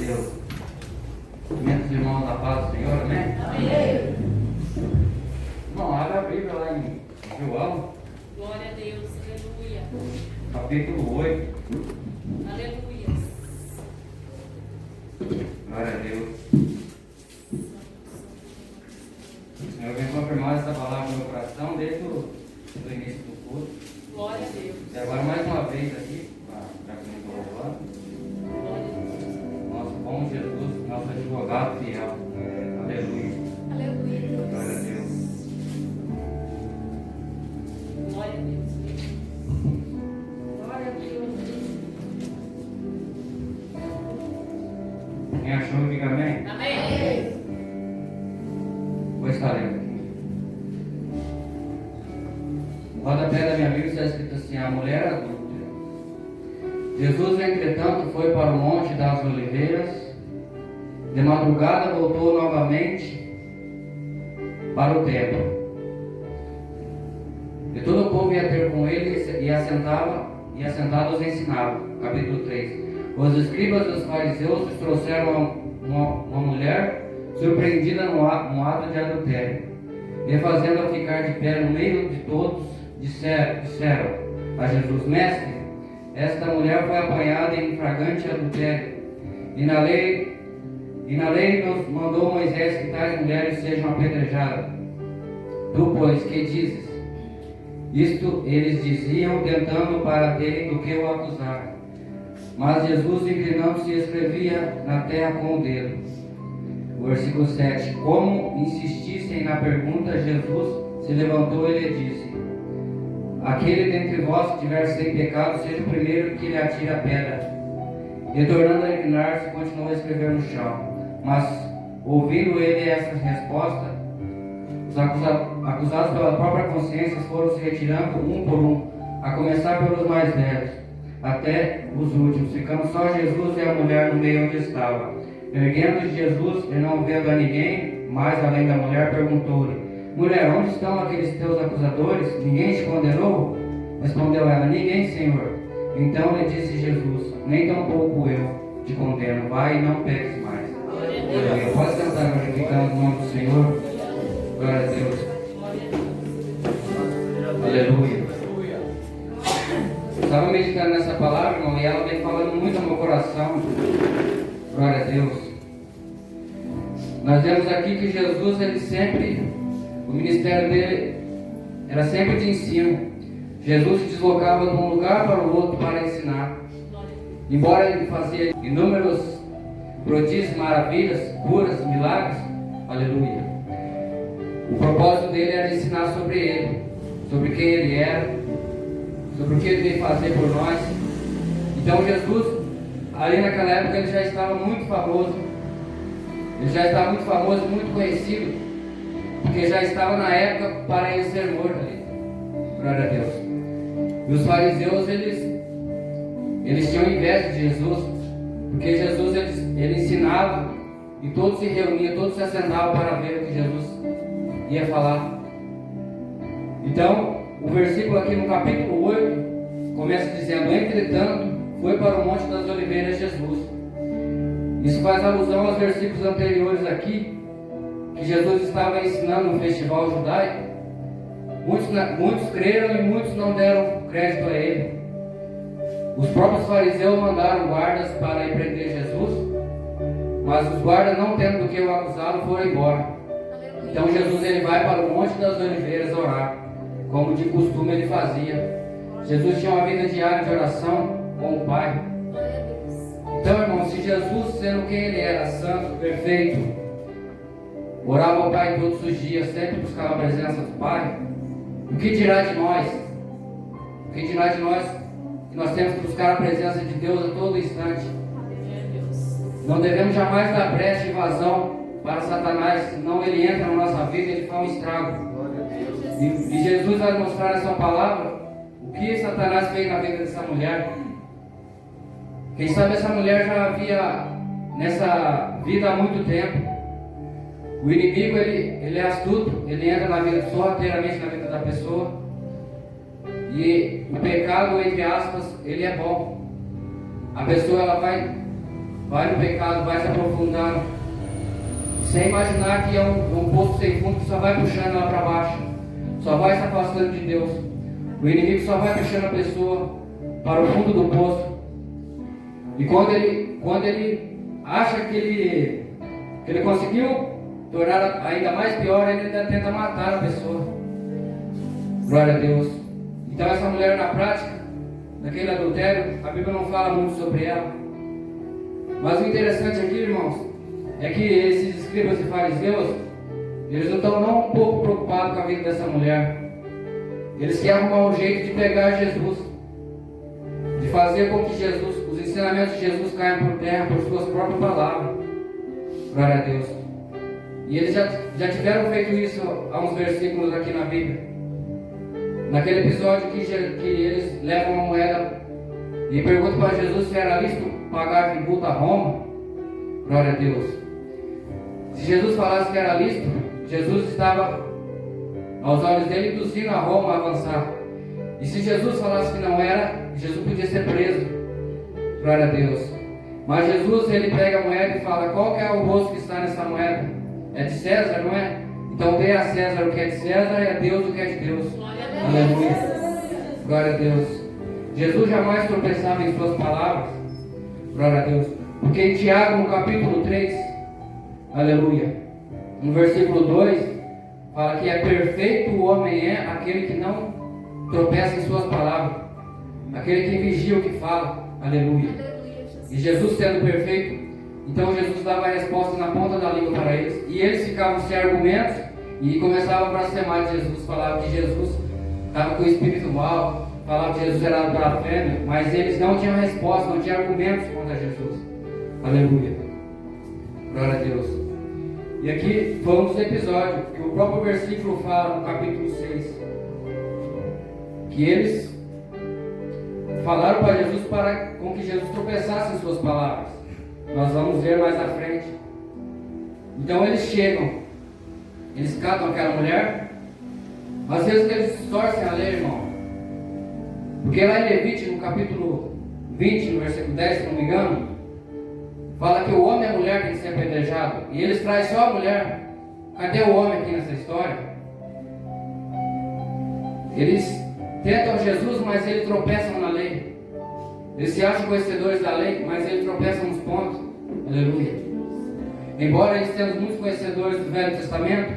Deus. Meus irmãos, a paz do Senhor, amém? Amém. Bom, abre a Bíblia lá em João, Glória a Deus, aleluia. capítulo 8. Aleluia. Glória a Deus. Eu venho confirmar essa palavra no meu coração desde o início do culto. Glória a Deus. E agora mais uma vez aqui, já que eu estou louvando, Glória a Deus. nosso bom Jesus, nosso advogado fiel. Aleluia. Aleluia. Glória a Deus. Glória a Deus. Glória a Deus. Quem achou, diga amém. Amém. Vou estar lendo aqui. No rodapé da minha Bíblia está escrito assim: a mulher adúltera. Jesus, entretanto, foi para o Monte das Oliveiras. De madrugada voltou novamente para o templo. E todo o povo ia ter com ele e assentados ensinava. Capítulo 3. Os escribas e os fariseus lhes trouxeram uma mulher surpreendida no ato de adultério. E fazendo-a ficar de pé no meio de todos, disseram a Jesus: Mestre, esta mulher foi apanhada em flagrante adultério. E na lei nos mandou Moisés que tais mulheres sejam apedrejadas. Tu, pois, que dizes? Isto eles diziam, tentando para terem do que o acusar. Mas Jesus, inclinando-se, escrevia na terra com o dedo. O versículo 7. Como insistissem na pergunta, Jesus se levantou e lhe disse: aquele dentre vós que tiver sem pecado, seja o primeiro que lhe atire a pedra. E tornando a inclinar-se, continuou a escrever no chão. Mas, ouvindo ele essa resposta, os acusados pela própria consciência foram se retirando um por um, a começar pelos mais velhos, até os últimos, ficando só Jesus e a mulher no meio onde estava. Erguendo Jesus e não vendo a ninguém mais além da mulher, perguntou-lhe: mulher, onde estão aqueles teus acusadores? Ninguém te condenou? Respondeu ela: ninguém, Senhor. Então lhe disse Jesus: nem tampouco eu te condeno. Vai e não peques mais. Aleluia. Pode sentar, glorificando o nome do Senhor. Glória a Deus. Aleluia. Estava meditando nessa palavra, irmão, e ela vem falando muito ao meu coração. Glória a Deus. Nós vemos aqui que Jesus, ele sempre, o ministério dele era sempre de ensino. Jesus se deslocava de um lugar para o outro para ensinar. Embora ele fazia inúmeros prodígios, maravilhas, curas, milagres, aleluia, o propósito dele era ensinar sobre ele, sobre quem ele era, sobre o que ele veio fazer por nós. Então Jesus, ali naquela época, ele já estava muito famoso. Ele já estava muito famoso, muito conhecido, porque já estava na época para ele ser morto ali. Glória a Deus. E os fariseus, eles tinham inveja de Jesus, porque Jesus, ele ensinava, e todos se reuniam, todos se assentavam para ver o que Jesus ia falar. Então, o versículo aqui no capítulo 8, começa dizendo: entretanto, foi para o Monte das Oliveiras Jesus. Isso faz alusão aos versículos anteriores aqui, que Jesus estava ensinando no festival judaico. Muitos creram e muitos não deram crédito a ele. Os próprios fariseus mandaram guardas para ir prender Jesus, mas os guardas, não tendo do que o acusá-lo, foram embora. Então Jesus, ele vai para o Monte das Oliveiras orar, como de costume ele fazia. Jesus tinha uma vida diária de oração com o Pai. Então, irmão, se Jesus, sendo quem ele era, santo, perfeito, orava ao Pai todos os dias, sempre buscava a presença do Pai, o que dirá de nós? O que dirá de nós que nós temos que buscar a presença de Deus a todo instante? Não devemos jamais dar brecha e vazão para Satanás, senão ele entra na nossa vida e ele faz um estrago. E Jesus vai mostrar nessa palavra o que Satanás fez na vida dessa mulher. Quem sabe essa mulher já havia nessa vida há muito tempo. O inimigo, ele é astuto, ele entra na vida, sorrateiramente na vida da pessoa. E o pecado, entre aspas, ele é bom. A pessoa, ela vai vai no pecado, vai se aprofundando, sem imaginar que é um poço sem fundo que só vai puxando lá para baixo, só vai se afastando de Deus. O inimigo só vai puxando a pessoa para o fundo do poço. E quando ele acha que ele conseguiu tornar ainda mais pior, ele ainda tenta matar a pessoa. Glória a Deus. Então essa mulher, na prática daquele adultério, a Bíblia não fala muito sobre ela. Mas o interessante aqui, irmãos, é que esses escribas e fariseus, eles não estão não um pouco preocupados com a vida dessa mulher. Eles querem arrumar um jeito de pegar Jesus, de fazer com que os ensinamentos de Jesus caiam por terra por suas próprias palavras. Glória a Deus. E eles já tiveram feito isso há uns versículos aqui na Bíblia. Naquele episódio que eles levam uma moeda e perguntam para Jesus se era lícito pagar tributo a Roma. Glória a Deus. Se Jesus falasse que era lícito, Jesus estava, aos olhos dele, induzindo a Roma a avançar. E se Jesus falasse que não era, Jesus podia ser preso. Glória a Deus. Mas Jesus, ele pega a moeda e fala: qual que é o rosto que está nessa moeda? É de César, não é? Então dê a César o que é de César e a Deus o que é de Deus. Aleluia. Glória a Deus. Jesus jamais tropeçava em suas palavras. Glória a Deus. Porque em Tiago, no capítulo 3, aleluia, no versículo 2, fala que é perfeito o homem é aquele que não tropeça em suas palavras, aquele que vigia o que fala. Aleluia. E Jesus sendo perfeito, então Jesus dava a resposta na ponta da língua para eles. E eles ficavam sem argumentos e começavam a blasfemar de Jesus. Falavam que Jesus estava com o espírito mau, falavam que Jesus era blasfêmio, mas eles não tinham resposta, não tinham argumentos contra Jesus. Aleluia. Glória a Deus. E aqui foi um dos episódios que o próprio versículo fala no capítulo 6, que eles falaram para Jesus para com que Jesus tropeçasse em suas palavras. Nós vamos ver mais à frente. Então eles chegam, eles catam aquela mulher. Às vezes eles distorcem a lei, irmão. Porque lá em Levítico, no capítulo 20, no versículo 10, se não me engano, fala que o homem e a mulher têm que ser apedrejados. E eles trazem só a mulher. Cadê o homem aqui nessa história? Eles tentam Jesus, mas eles tropeçam na lei. Eles se acham conhecedores da lei, mas eles tropeçam nos pontos. Aleluia. Embora eles tenham muitos conhecedores do Velho Testamento,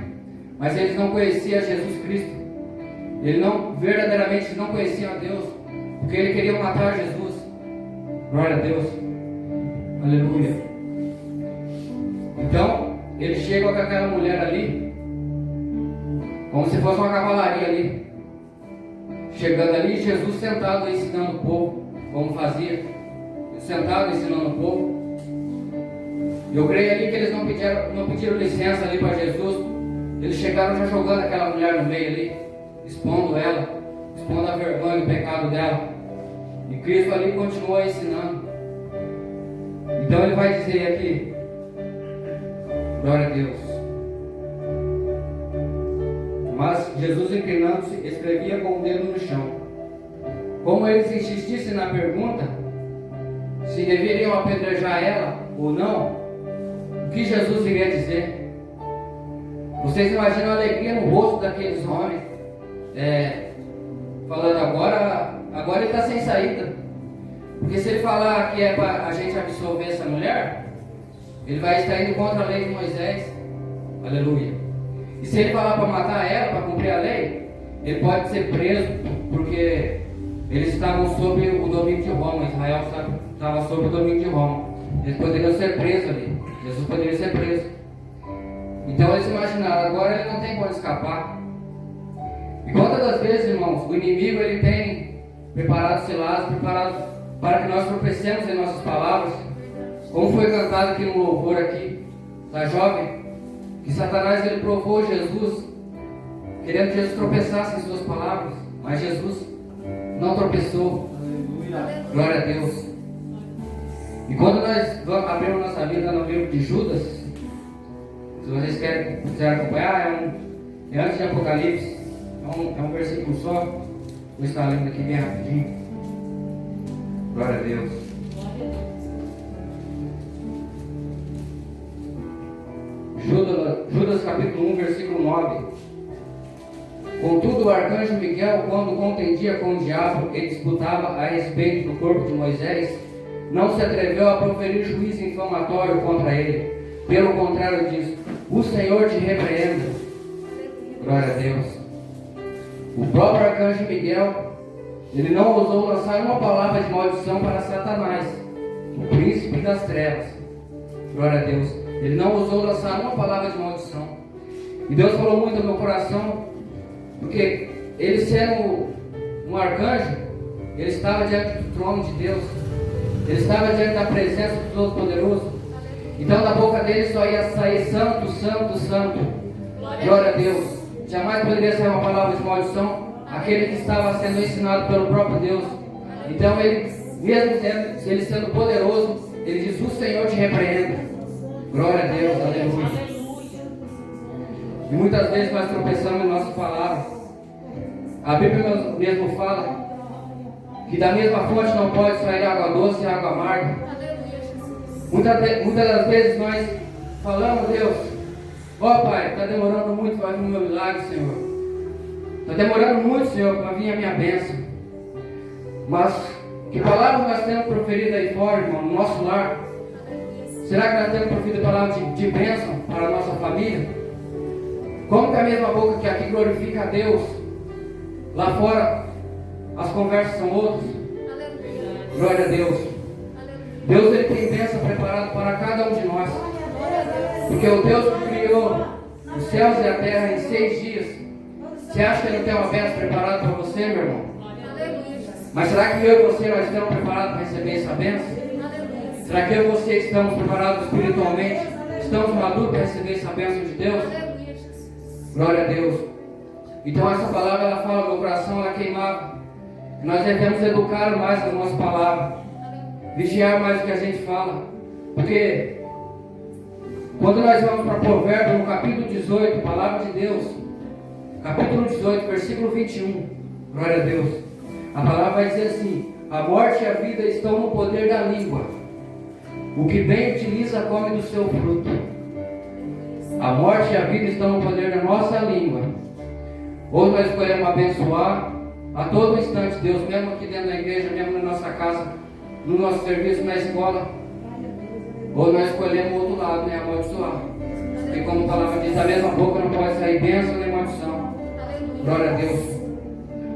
mas eles não conheciam Jesus Cristo. Eles verdadeiramente não conheciam a Deus, porque eles queriam matar Jesus. Glória a Deus. Aleluia. Então, eles chegam com aquela mulher ali, como se fosse uma cavalaria ali. Chegando ali, Jesus sentado ensinando o povo, como fazia, sentado ensinando o povo. Eu creio ali que eles não pediram licença ali para Jesus. Eles chegaram já jogando aquela mulher no meio ali, expondo ela, expondo a vergonha e o pecado dela. E Cristo ali continua ensinando. Então ele vai dizer aqui, glória a Deus. Mas Jesus, inclinando-se, escrevia com o dedo no chão. Como eles insistissem na pergunta se deveriam apedrejar ela ou não, o que Jesus iria dizer? Vocês imaginam a alegria no rosto daqueles homens, falando agora ele está sem saída. Porque se ele falar que é para a gente absolver essa mulher, ele vai estar indo contra a lei de Moisés. Aleluia. E se ele falar para matar ela, para cumprir a lei, ele pode ser preso, porque eles estavam sob o domínio de Roma. Israel estava sob o domínio de Roma. Eles poderiam ser presos ali. Jesus poderia ser preso. Então eles imaginaram, agora ele não tem como escapar. E quantas das vezes, irmãos, o inimigo ele tem preparado ciladas, preparado para que nós tropecemos em nossas palavras, como foi cantado aqui no louvor aqui da jovem, que Satanás ele provou Jesus, querendo que Jesus tropeçasse em suas palavras, mas Jesus não tropeçou. Aleluia. Glória a Deus. E quando nós abrimos nossa vida no livro de Judas, se vocês quiserem acompanhar, é antes de Apocalipse, é um versículo só. Vou estar lendo aqui bem rapidinho. Glória a Deus. Judas capítulo 1, versículo 9. Contudo, o arcanjo Miguel, quando contendia com o diabo e disputava a respeito do corpo de Moisés, não se atreveu a proferir juízo infamatório contra ele. Pelo contrário disso, o Senhor te repreenda. Glória a Deus. O próprio arcanjo Miguel, ele não ousou lançar uma palavra de maldição para Satanás, o príncipe das trevas. Glória a Deus. Ele não ousou lançar uma palavra de maldição. E Deus falou muito no meu coração, porque ele sendo um arcanjo, ele estava diante do trono de Deus. Ele estava diante da presença do Todo-Poderoso. Então da boca dele só ia sair santo, santo, santo. Glória a Deus. Jamais poderia sair uma palavra de maldição aquele que estava sendo ensinado pelo próprio Deus. Então ele, mesmo ele sendo poderoso, ele diz: o Senhor te repreenda. Glória a Deus, aleluia. E muitas vezes nós tropeçamos em nossas palavras. A Bíblia mesmo fala que da mesma fonte não pode sair água doce e água amarga. Muitas das vezes nós falamos: Deus, ó Pai, está demorando muito para vir o meu milagre, Senhor. Está demorando muito, Senhor, para vir a minha bênção. Mas que palavras nós temos proferido aí fora, irmão, no nosso lar? Será que nós temos proferido palavras de bênção para a nossa família? Como que a mesma boca que aqui glorifica a Deus, lá fora as conversas são outras? Glória a Deus. Deus, ele tem bênção preparada para cada um de nós. Porque o Deus que criou os céus e a terra em 6 dias, você acha que ele não tem uma bênção preparada para você, meu irmão? Mas será que eu e você nós estamos preparados para receber essa bênção? Será que eu e você estamos preparados espiritualmente? Estamos maduros para receber essa bênção de Deus? Glória a Deus. Então essa palavra, ela fala no meu coração, ela queimava. Nós devemos educar mais as nossas palavras, vigiar mais o que a gente fala. Porque quando nós vamos para Provérbios, no capítulo 18, palavra de Deus, capítulo 18, versículo 21, glória a Deus. A palavra vai dizer assim: a morte e a vida estão no poder da língua. O que bem utiliza come do seu fruto. A morte e a vida estão no poder da nossa língua. Hoje nós escolhemos abençoar a todo instante Deus, mesmo aqui dentro da igreja, mesmo na nossa casa, no nosso serviço, na escola. Ou nós escolhemos o outro lado, né? Amaldiçoar. E como a palavra diz, da mesma boca não pode sair bênção nem maldição. Glória a Deus.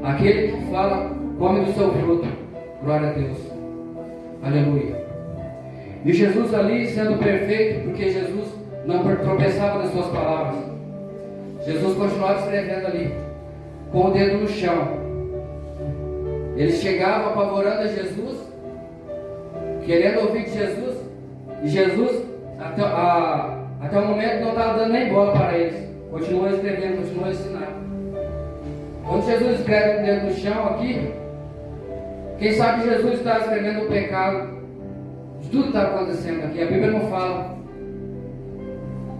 Aquele que fala, come do seu fruto. Glória a Deus. Aleluia. E Jesus ali sendo perfeito, porque Jesus não tropeçava nas suas palavras. Jesus continuava escrevendo ali, com o dedo no chão. Ele chegava apavorando a Jesus, querendo ouvir de Jesus, e Jesus até o momento não estava dando nem bola para eles. Continuou escrevendo, continuou ensinando. Quando Jesus escreve com o dedo no chão aqui, quem sabe Jesus está escrevendo o pecado de tudo que está acontecendo aqui. A Bíblia não fala.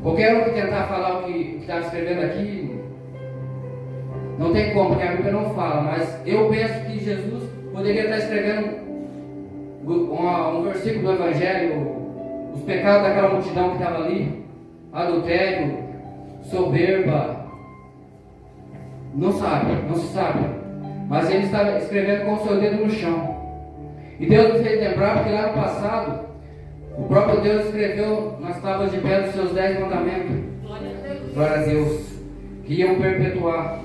Qualquer um que tentar falar o que está escrevendo aqui, não tem como, porque a Bíblia não fala. Mas eu penso que Jesus poderia estar escrevendo um versículo do Evangelho, os pecados daquela multidão que estava ali: adultério, soberba. Não se sabe. Mas ele estava escrevendo com o seu dedo no chão. E Deus me fez lembrar, porque lá no passado, o próprio Deus escreveu nas tábuas de pedra os seus 10 mandamentos. Glória a Deus. Que iam perpetuar.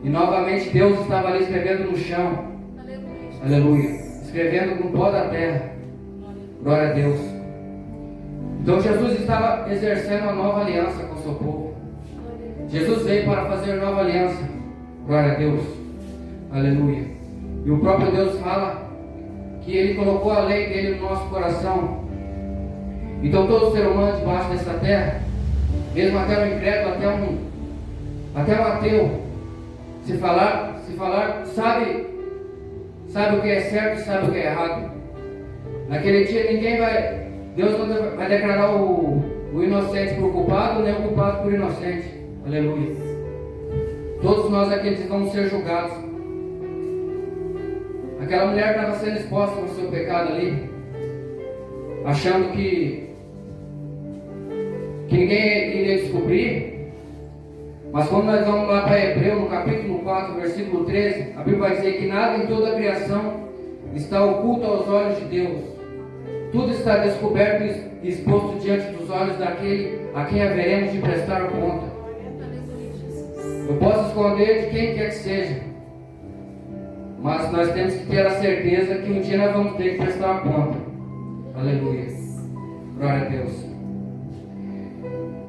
E novamente Deus estava ali escrevendo no chão. Aleluia. Escrevendo no pó da terra. Glória a Deus. Então Jesus estava exercendo uma nova aliança com o seu povo. Jesus veio para fazer nova aliança. Glória a Deus. Aleluia. E o próprio Deus fala que Ele colocou a lei dele no nosso coração. Então todo ser humano debaixo dessa terra, mesmo até o incrédulo, até um ateu, se falar, sabe o que é certo e sabe o que é errado. Naquele dia Deus não vai declarar o inocente por culpado, nem o culpado por inocente. Aleluia. Todos nós aqueles vamos ser julgados. Aquela mulher estava sendo exposta ao seu pecado ali, achando que que ninguém iria descobrir. Mas quando nós vamos lá para Hebreu, no capítulo 4, versículo 13, a Bíblia vai dizer que nada em toda a criação está oculto aos olhos de Deus. Tudo está descoberto e exposto diante dos olhos daquele a quem haveremos de prestar conta. Eu posso esconder de quem quer que seja, mas nós temos que ter a certeza que um dia nós vamos ter que prestar conta. Aleluia. Glória a Deus.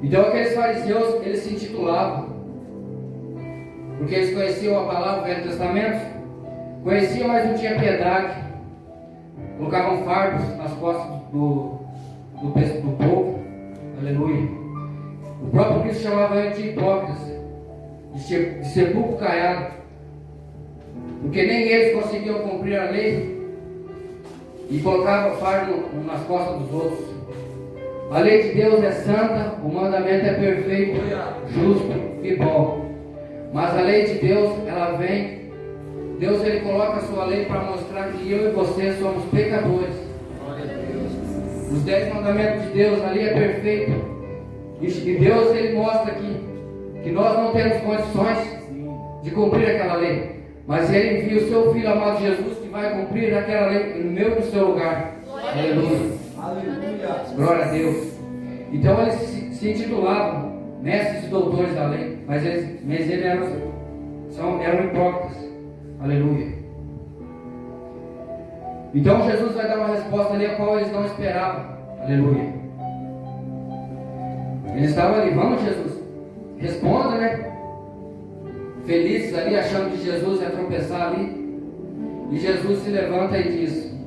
Então aqueles fariseus, eles se intitulavam, porque eles conheciam a palavra do Velho Testamento, conheciam, mas não tinham piedade, colocavam fardos nas costas do povo. Aleluia. O próprio Cristo chamava ele de hipócritas, de sepulcro caiado, porque nem eles conseguiam cumprir a lei e colocavam fardo nas costas dos outros. A lei de Deus é santa, o mandamento é perfeito, justo e bom. Mas a lei de Deus, ela vem, Deus ele coloca a sua lei para mostrar que eu e você somos pecadores. Os 10 mandamentos de Deus ali é perfeito. E Deus ele mostra que nós não temos condições de cumprir aquela lei. Mas ele envia o seu Filho amado Jesus que vai cumprir aquela lei no meu e no seu lugar. Aleluia. Aleluia. Glória a Deus. Então eles se intitulavam mestres e doutores da lei, mas eles eram hipócritas. Aleluia. Então Jesus vai dar uma resposta ali a qual eles não esperavam. Aleluia. Eles estavam ali, vamos Jesus, responda, né? Felizes ali, achando que Jesus ia tropeçar ali. E Jesus se levanta e diz: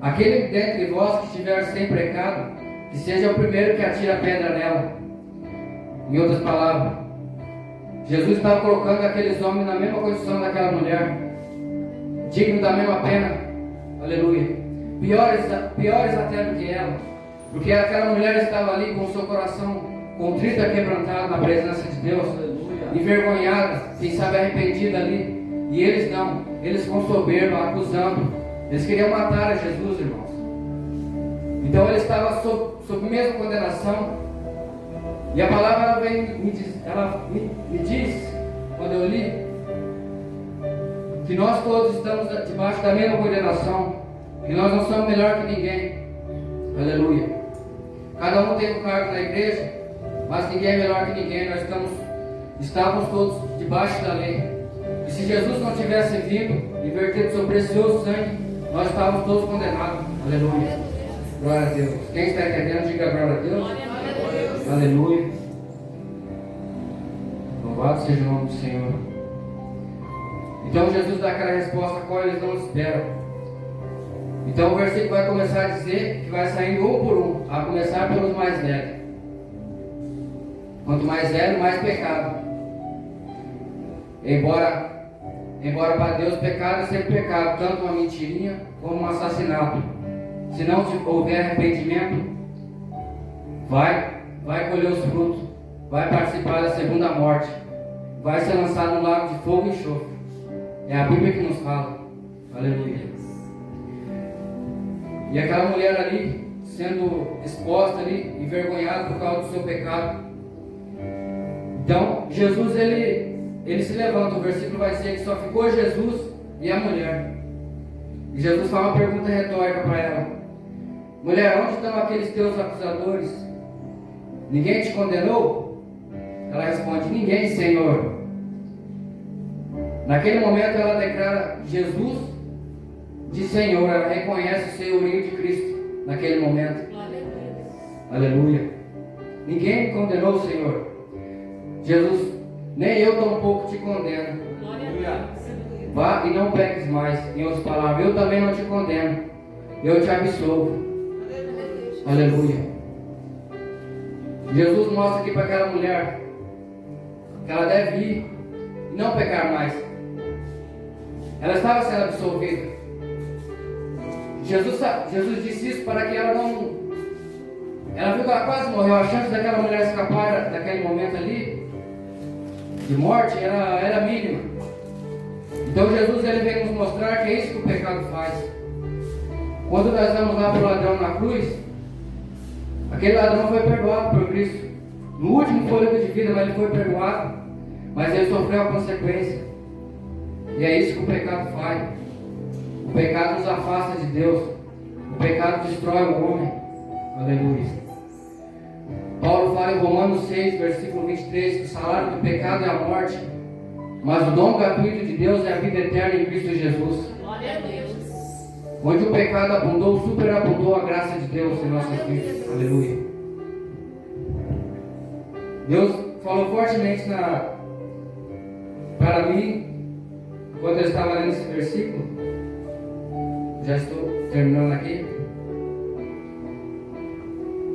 aquele dentre vós que estiver sem pecado, que seja o primeiro que atire a pedra nela. Em outras palavras, Jesus estava colocando aqueles homens na mesma condição daquela mulher, digno da mesma pena. Aleluia. Piores até do que ela, porque aquela mulher estava ali com o seu coração contrito e quebrantado na presença de Deus, envergonhada, quem sabe arrependida ali. E eles não, eles com soberba, acusando. Eles queriam matar a Jesus, irmãos. Então ele estava sob a mesma condenação. E a palavra ela me diz, quando eu li, que nós todos estamos debaixo da mesma condenação, que nós não somos melhor que ninguém. Aleluia. Cada um tem um cargo na igreja, mas ninguém é melhor que ninguém. Nós estávamos todos debaixo da lei. E se Jesus não tivesse vindo e vertido seu precioso sangue, nós estávamos todos condenados. Aleluia. Glória a Deus. Quem está entendendo, diga glória a Deus. Aleluia. Louvado seja o nome do Senhor. Então Jesus dá aquela resposta a qual eles não esperam. Então o versículo vai começar a dizer que vai saindo um por um, a começar pelos mais velhos. Quanto mais velho, mais pecado. Embora para Deus pecado é sempre pecado, tanto uma mentirinha como um assassinato. Se não houver arrependimento, vai colher os frutos, vai participar da segunda morte, vai ser lançado no lago de fogo e enxofre. É a Bíblia que nos fala. Aleluia. E aquela mulher ali, sendo exposta ali, envergonhada por causa do seu pecado. Então, Jesus, ele se levanta. O versículo vai dizer que só ficou Jesus e a mulher. E Jesus faz uma pergunta retórica para ela: mulher, onde estão aqueles teus acusadores? Ninguém te condenou? Ela responde: ninguém, Senhor. Naquele momento ela declara Jesus de Senhor. Ela reconhece o senhorio de Cristo naquele momento. Aleluia. Ninguém condenou o Senhor. Jesus: nem eu tampouco te condeno. Vá e não peques mais. Em outras palavras, eu também não te condeno, eu te absolvo. Aleluia. Jesus mostra aqui para aquela mulher que ela deve ir e não pecar mais. Ela estava sendo absolvida. Jesus disse isso para que ela não... Ela viu que ela quase morreu. A chance daquela mulher escapar daquele momento ali de morte era mínima. Então Jesus ele vem nos mostrar que é isso que o pecado faz. Quando nós vamos lá para o ladrão na cruz, aquele ladrão foi perdoado por Cristo. no último fôlego de vida, mas ele foi perdoado, mas ele sofreu a consequência. E é isso que o pecado faz. O pecado nos afasta de Deus. O pecado destrói o homem. Aleluia. Paulo fala em Romanos 6, versículo 23, que o salário do pecado é a morte, mas o dom gratuito de Deus é a vida eterna em Cristo Jesus. Glória a Deus. Onde o pecado abundou, superabundou a graça de Deus em nossas vidas. Aleluia. Deus falou fortemente para mim, quando eu estava lendo esse versículo. Já estou terminando aqui.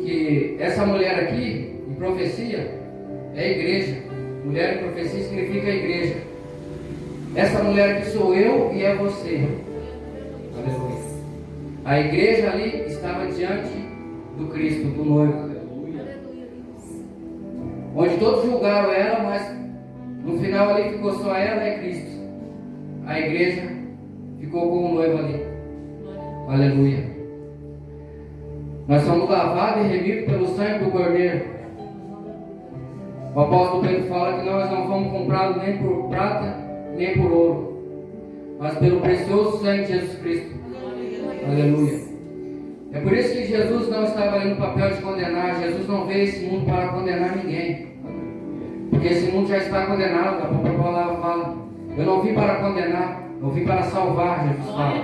Que essa mulher aqui, em profecia, é a igreja. Mulher em profecia significa a igreja. Essa mulher aqui sou eu e é você. Aleluia. A igreja ali estava diante do Cristo, do noivo. Onde todos julgaram ela, mas no final ali ficou só ela e Cristo. A igreja ficou com o noivo ali. Aleluia. Nós somos lavados e remidos pelo sangue do Cordeiro. O apóstolo Pedro fala que nós não fomos comprados nem por prata, nem por ouro, mas pelo precioso sangue de Jesus Cristo. Aleluia. É por isso que Jesus não estava ali no papel de condenar. Jesus não veio esse mundo para condenar ninguém. Porque esse mundo já está condenado. A própria palavra fala: eu não vim para condenar, eu vim para salvar. Jesus fala.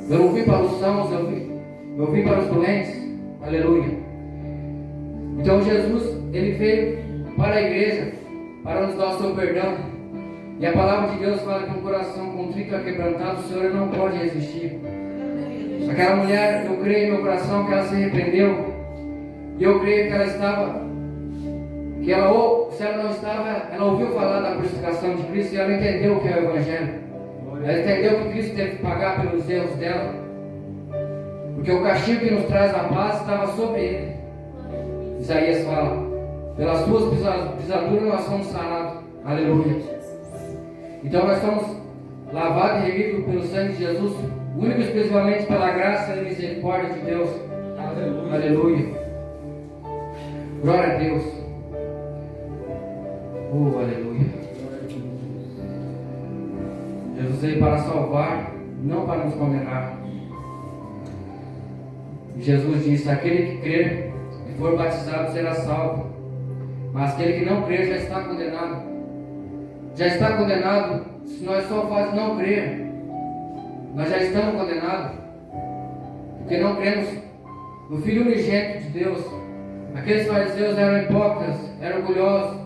Eu não vim para os sãos, eu vim para os doentes. Aleluia. Então Jesus, ele veio para a igreja para nos dar o seu perdão. E a palavra de Deus fala que um coração contrito e quebrantado, o Senhor não pode resistir. Aquela mulher, eu creio em meu coração que ela se arrependeu. E eu creio que ela estava, se ela não estava, ela ouviu falar da crucificação de Cristo e ela entendeu o que é o Evangelho. Ela entendeu que Cristo teve que pagar pelos erros dela. Porque o castigo que nos traz a paz estava sobre ele. Isaías fala: pelas suas pisaduras nós somos sarados. Aleluia. Então nós somos lavados e remidos pelo sangue de Jesus, único e exclusivamente pela graça e misericórdia de Deus. Aleluia. Aleluia. Glória a Deus. Aleluia. Jesus veio para salvar, não para nos condenar. Jesus disse: aquele que crer e for batizado será salvo, mas aquele que não crer já está condenado. Já está condenado se nós só fazemos não crer. Nós já estamos condenados, porque não cremos no Filho unigênito de Deus. Aqueles fariseus eram hipócritas, eram orgulhosos,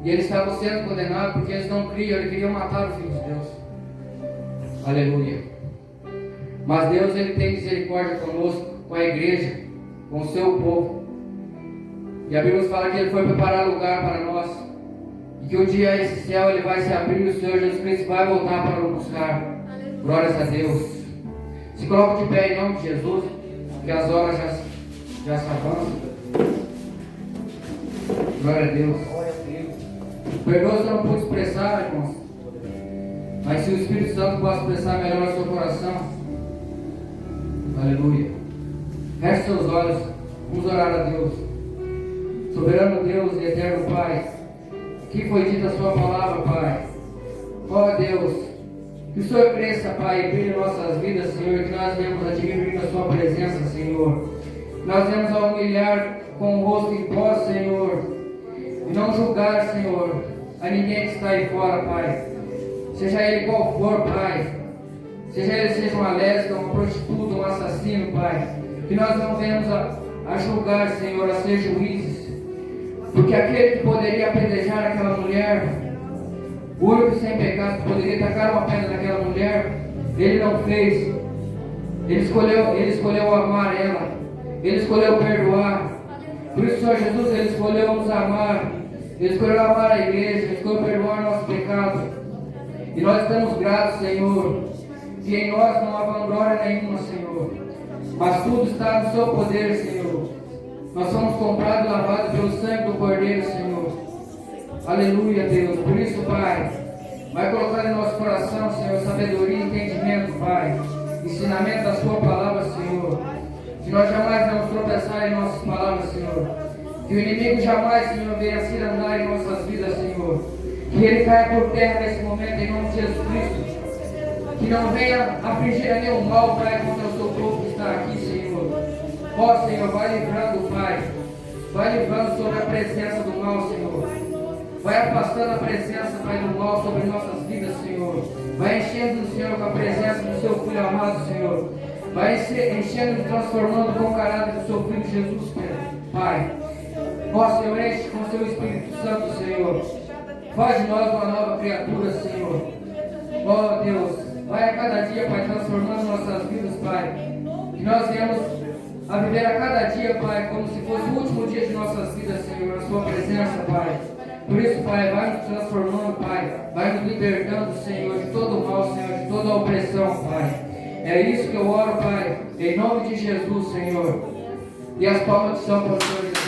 e eles estavam sendo condenados porque eles não criam, eles queriam matar o Filho de Deus. Aleluia. Mas Deus, ele tem misericórdia conosco, com a igreja, com o seu povo. E a Bíblia nos fala que ele foi preparar lugar para nós, e que um dia esse céu ele vai se abrir e o Senhor Jesus Cristo vai voltar para nos buscar. Glórias a Deus. Se coloca de pé em nome de Jesus, que as horas já se avançam. Glória a Deus. Perdoa se eu não pude expressar, irmãos, mas se o Espírito Santo pode expressar melhor o seu coração. Aleluia. Feche seus olhos, vamos orar a Deus. Soberano Deus e eterno Pai, que foi dita a sua palavra, Pai. Ó Deus, que o Senhor cresça, Pai, e brilhe em nossas vidas, Senhor, que nós venhamos adquirir a sua presença, Senhor. Nós venhamos a humilhar com o rosto em pó, Senhor, e não julgar, Senhor, a ninguém que está aí fora, Pai. Seja ele qual for, Pai. Seja uma lésbica, uma prostituta, um assassino, Pai. Que nós não venhamos a julgar, Senhor, a ser juízes. Porque aquele que poderia apedrejar aquela mulher, o único sem pecado que poderia tacar uma pedra naquela mulher, ele não fez. Ele escolheu amar ela. Ele escolheu perdoar. Por isso, Senhor Jesus, ele escolheu nos amar. Ele escolheu amar a igreja. Ele escolheu perdoar nosso pecado. E nós estamos gratos, Senhor, que em nós não há vanglória nenhuma, Senhor, mas tudo está no seu poder, Senhor. Nós somos comprados e lavados pelo sangue do Cordeiro, Senhor. Aleluia, Deus. Por isso, Pai, vai colocar em nosso coração, Senhor, sabedoria e entendimento, Pai. Ensinamento da sua palavra, Senhor. Que nós jamais vamos tropeçar em nossas palavras, Senhor. Que o inimigo jamais, Senhor, venha se andar em nossas vidas, Senhor. Que ele caia por terra nesse momento, em nome de Jesus Cristo. Que não venha afligir a nenhum mal, Pai, contra o seu povo que está aqui, Senhor. Ó, Senhor, vai livrando, Pai. Vai livrando sobre a presença do mal, Senhor. Vai afastando a presença, Pai, do mal sobre nossas vidas, Senhor. Vai enchendo, Senhor, com a presença do seu Filho amado, Senhor. Vai enchendo e transformando com o caráter do seu Filho Jesus, Pai. Ó, Senhor, enche com o seu Espírito Santo, Senhor. Faz de nós uma nova criatura, Senhor. Ó, Deus, vai a cada dia, Pai, transformando nossas vidas, Pai. Que nós venhamos a viver a cada dia, Pai, como se fosse o último dia de nossas vidas, Senhor, na sua presença, Pai. Por isso, Pai, vai nos transformando, Pai. Vai nos libertando, Senhor, de todo o mal, Senhor, de toda a opressão, Pai. É isso que eu oro, Pai, em nome de Jesus, Senhor. E as palmas de São Pastor Jesus.